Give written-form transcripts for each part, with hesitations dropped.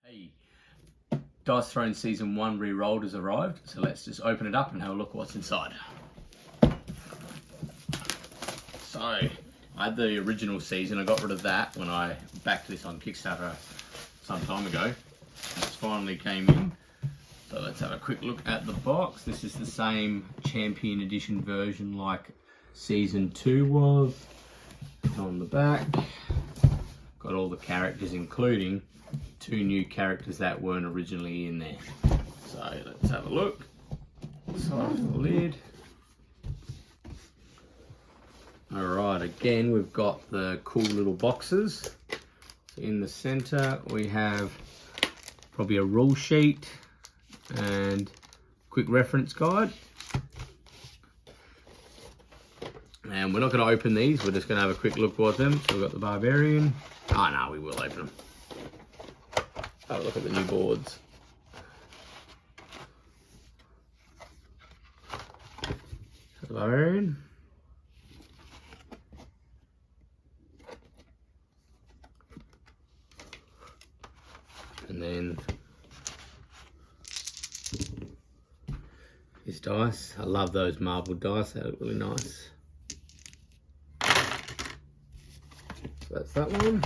Hey, Dice Throne Season 1 Rerolled has arrived, so let's just open it up and have a look at what's inside. So, I had the original season, I got rid of that when I backed this on Kickstarter some time ago. It's finally came in, so let's have a quick look at the box. This is the same Champion Edition version like Season 2 was. On the back, got all the characters including 2 new characters that weren't originally in there. So let's have a look. Side of the lid. Alright, again we've got the cool little boxes. So in the center we have probably a rule sheet and quick reference guide. And we're not going to open these, we're just going to have a quick look at them. So we've got the Barbarian. Oh no, we will open them. Have a look at the new boards. The Barbarian. And then his dice. I love those marbled dice, they look really nice. So that's that one.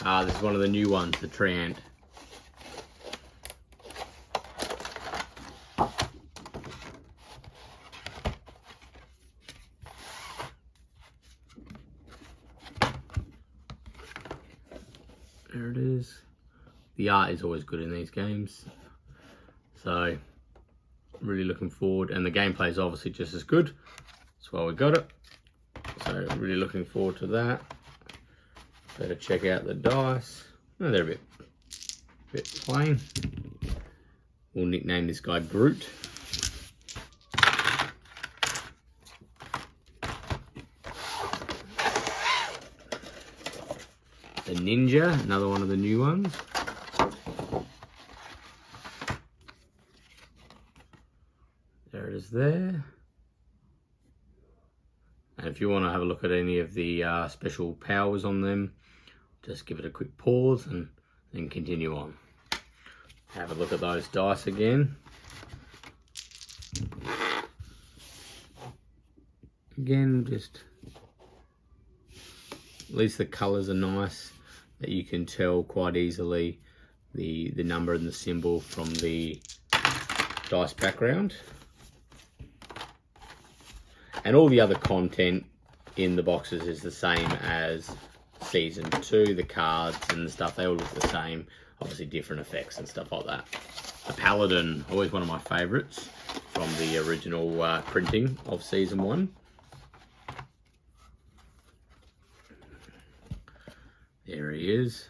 Ah, this is one of the new ones, the Treant. There it is. The art is always good in these games, so really looking forward, and the gameplay is obviously just as good. That's why we got it. So really looking forward to that. Better check out the dice. Oh, they're a bit plain. We'll nickname this guy Groot. The Ninja, another one of the new ones. There it is there. And if you want to have a look at any of the special powers on them, just give it a quick pause and then continue on. Have a look at those dice again. Again, just at least the colours are nice, that you can tell quite easily the number and the symbol from the dice background. And all the other content in the boxes is the same as Season 2, the cards and the stuff, they all look the same, obviously different effects and stuff like that. A Paladin, always one of my favourites from the original printing of Season 1. There he is.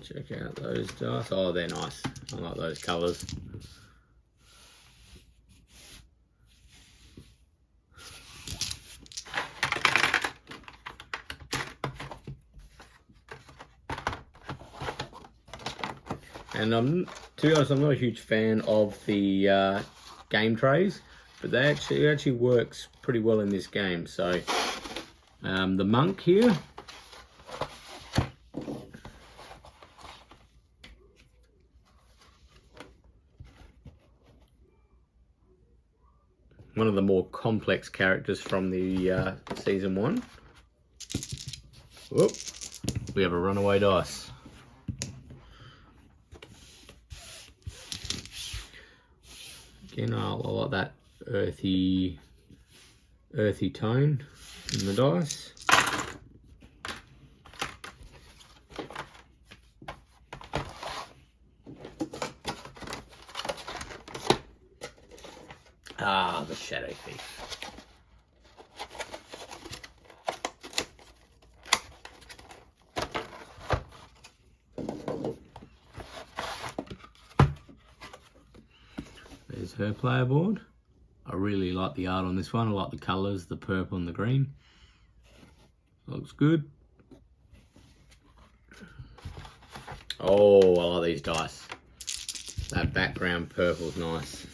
Check out those dice. Oh, they're nice. I like those colours. And to be honest, I'm not a huge fan of the game trays, but it actually works pretty well in this game. So the monk here. One of the more complex characters from the Season 1. Whoop, we have a runaway dice. Again, I like that earthy tone in the dice. Ah, the Shadow Thief. There's her player board. I really like the art on this one. I like the colours, the purple and the green. Looks good. Oh, I like these dice. That background purple's nice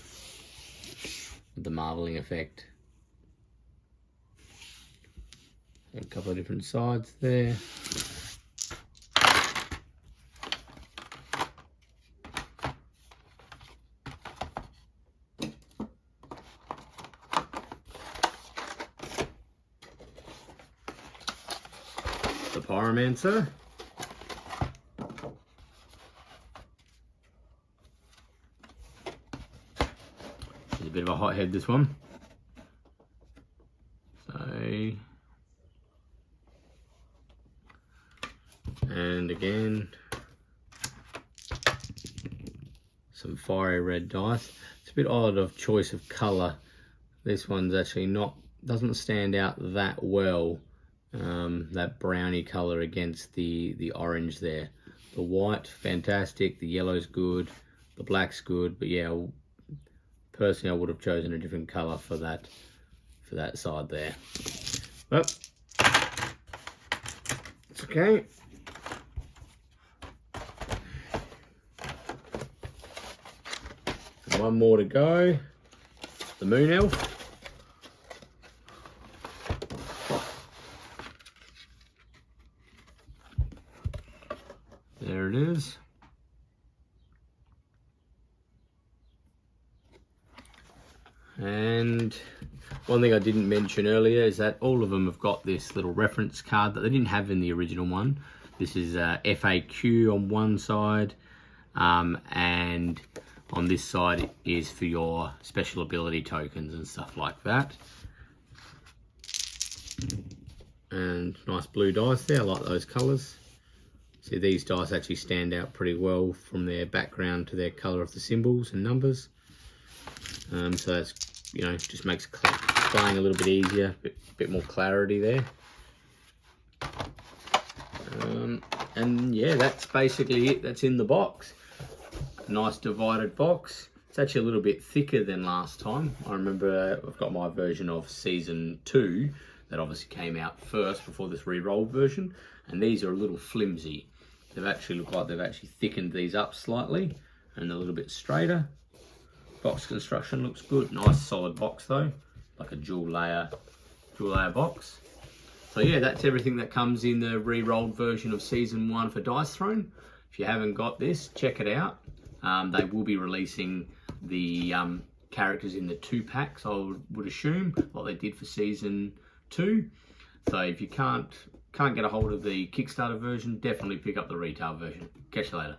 with the marbling effect. A couple of different sides there. The Pyromancer. There's a bit of a hothead, this one. And again, some fiery red dice. It's a bit odd of choice of colour. This one's actually doesn't stand out that well. That browny colour against the orange there. The white, fantastic. The yellow's good. The black's good. But yeah, personally, I would have chosen a different colour for that side there. But it's okay. And one more to go. The Moon Elf. There it is. And one thing I didn't mention earlier is that all of them have got this little reference card that they didn't have in the original one. This is FAQ on one side, and on this side is for your special ability tokens and stuff like that. And nice blue dice there, I like those colours. See, these dice actually stand out pretty well from their background to their colour of the symbols and numbers. So that's, just makes playing a little bit easier, bit more clarity there. And yeah, that's basically it. That's in the box. Nice divided box. It's actually a little bit thicker than last time. I remember I've got my version of Season 2 that obviously came out first before this re-rolled version. And these are a little flimsy. They've actually looked like they've actually thickened these up slightly and a little bit straighter. Box construction looks good. Nice solid box though, like a dual layer box. So yeah, that's everything that comes in the re-rolled version of Season 1 for Dice Throne. If you haven't got this, check it out. They will be releasing the characters in the 2 packs, I would assume, like they did for Season 2. So if you can't get a hold of the Kickstarter version, definitely pick up the retail version. Catch you later.